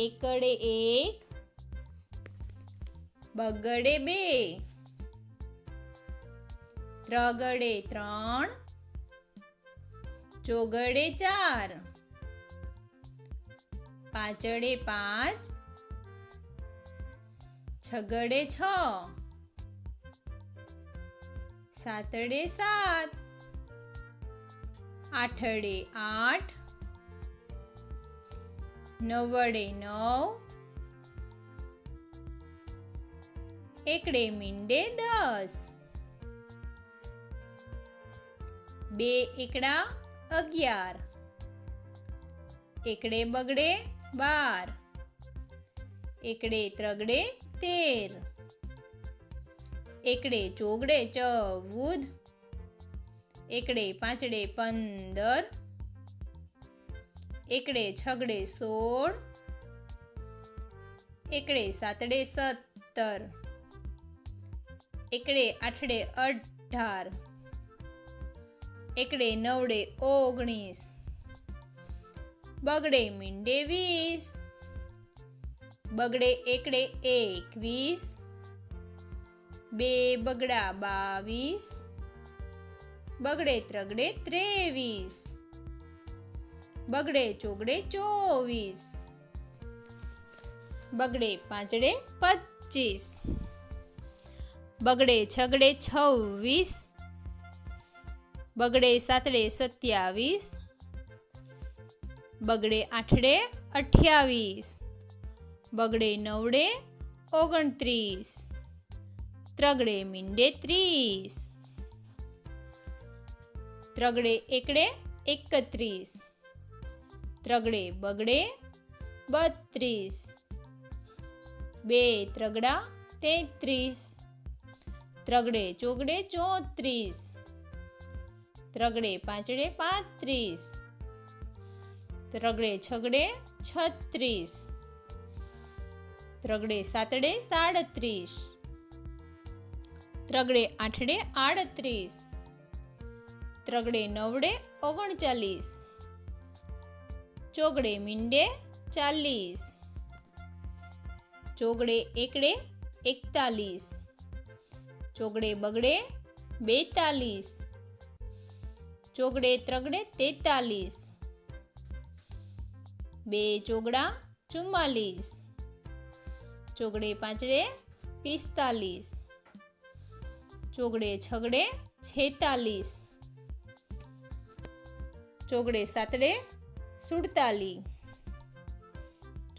એકડે એક, બગડે બે, ત્રગડે ત્રણ, ચોગડે ચાર, પાંચડે પાંચ, છગડે છ, સાતડે સાત, આઠડે આઠ, નવડે નવ, એકડે મીંડે 10, બે એકડા 11, એકડે બગડે 12, એકડે ત્રગડે 13, એકડે ચોગડે 14, એકડે પાંચડે 15, એકડે છગડે 16, એકડે સાતડે 17, એકડે આઠડે 18, એકડે નવડે 19, બગડે મીંડે 20, બગડે એકડે 21, બે બગડા 22, બગડે ત્રગડે 23, બગડે ચોગડે 24, બગડે પાંચડે 25, બગડે છગડે 26, બગડે સાતડે 27, બગડે આઠડે 28, બગડે નવડે 29, ત્રગડે મીંડે 30, ત્રગડે એકડે 31, ત્રગડે બગડે 32, બે ત્રગડા 33, ત્રગડે ચોગડે 34, ત્રગડે પાંચડે 35, ત્રગડે છગડે 36, ત્રગડે સાતડે 37, ત્રગડે આઠડે 38, ત્રગડે નવડે 39, ચોગડે મીંડે 40, ચોગડે એકડે 41, ચોગડે બગડે 42, ચોગડે ત્રગડે 43, બે ચોગડા 44, ચોગડે પાંચડે 45, ચોગડે છગડે 46, ચોગડે સાતડે 47,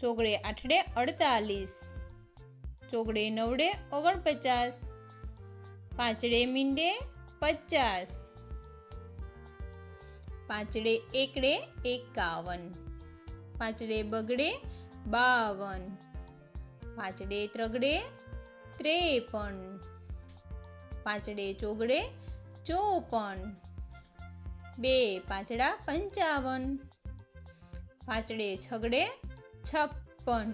ચોગડે આઠડે 48, ચોગડે નવડે 49, પાંચડે મીંડે 50, પાંચડે એકડે 51, પાંચડે બગડે 52, પાંચડે ત્રગડે 53, પાંચડે ચોગડે 54, બે પાંચડા 55, પાંચડે છગડે 56,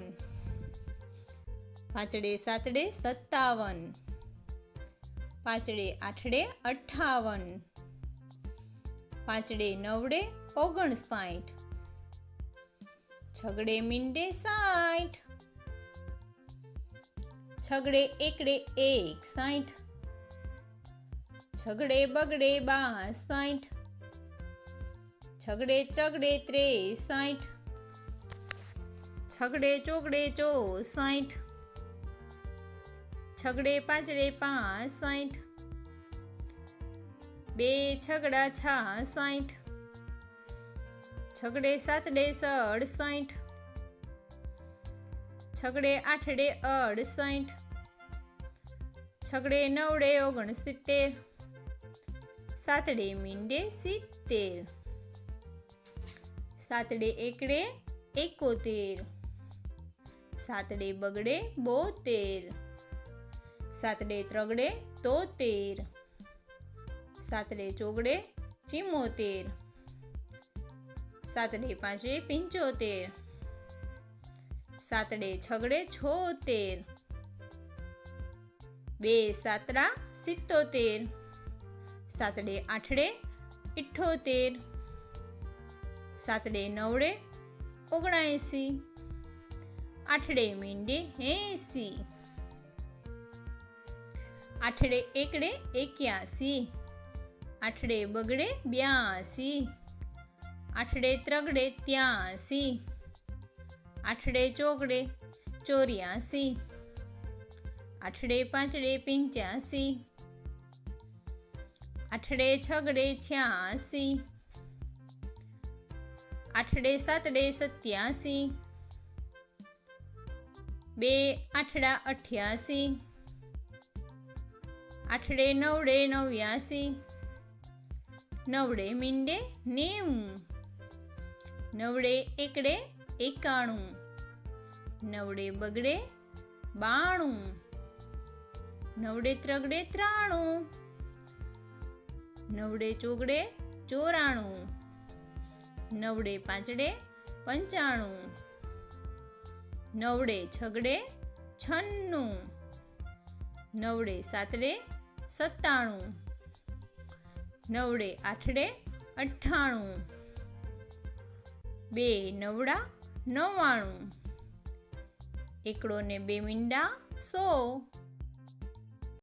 પાંચડે સાતડે 57, પાંચડે આઠડે 58, પાંચડે નવડે 59, છગડે મીંડે 60, છગડે એકડે 61, છગડે બગડે 62, છગડે ત્રગડે 63, છગડે ચોગડે 64, છગડે પાંચડે 65, બે છગડા 66, છગડે સાતડે 67, છગડે આઠડે 68, છગડે નવડે 69, સાતડે મીંડે 70, સાતડે એકડે 71, સાતડે બગડે 72, સાતડે ત્રગડે 73, સાતડે ચોગડે 74, સાતડે પાંચડે 75, સાતડે છગડે 76, બે સાતડા 77, સાતડે આઠડે 78, સાતડે નવડે 79, આઠડે મીંડે 80, આઠડે એકડે 81, આઠડે બગડે 82, આઠડે ત્રગડે 83, આઠડે ચોગડે 84, આઠડે પાંચડે 85, આઠડે છગડે 86, આઠડે સાતડે 87, બે આઠડા 88, આઠડે નવડે 89, નવડે મીંડે 90, નવડે એકડે 91, નવડે બગડે 92, નવડે ત્રગડે 93, નવડે ચોગડે 94, નવડે પાંચડે 95, નવડે છગડે 96, નવડે સાતડે 97, નવડે આઠડે 98, બે નવડા 99, એકડો ને બે મીંડા 100.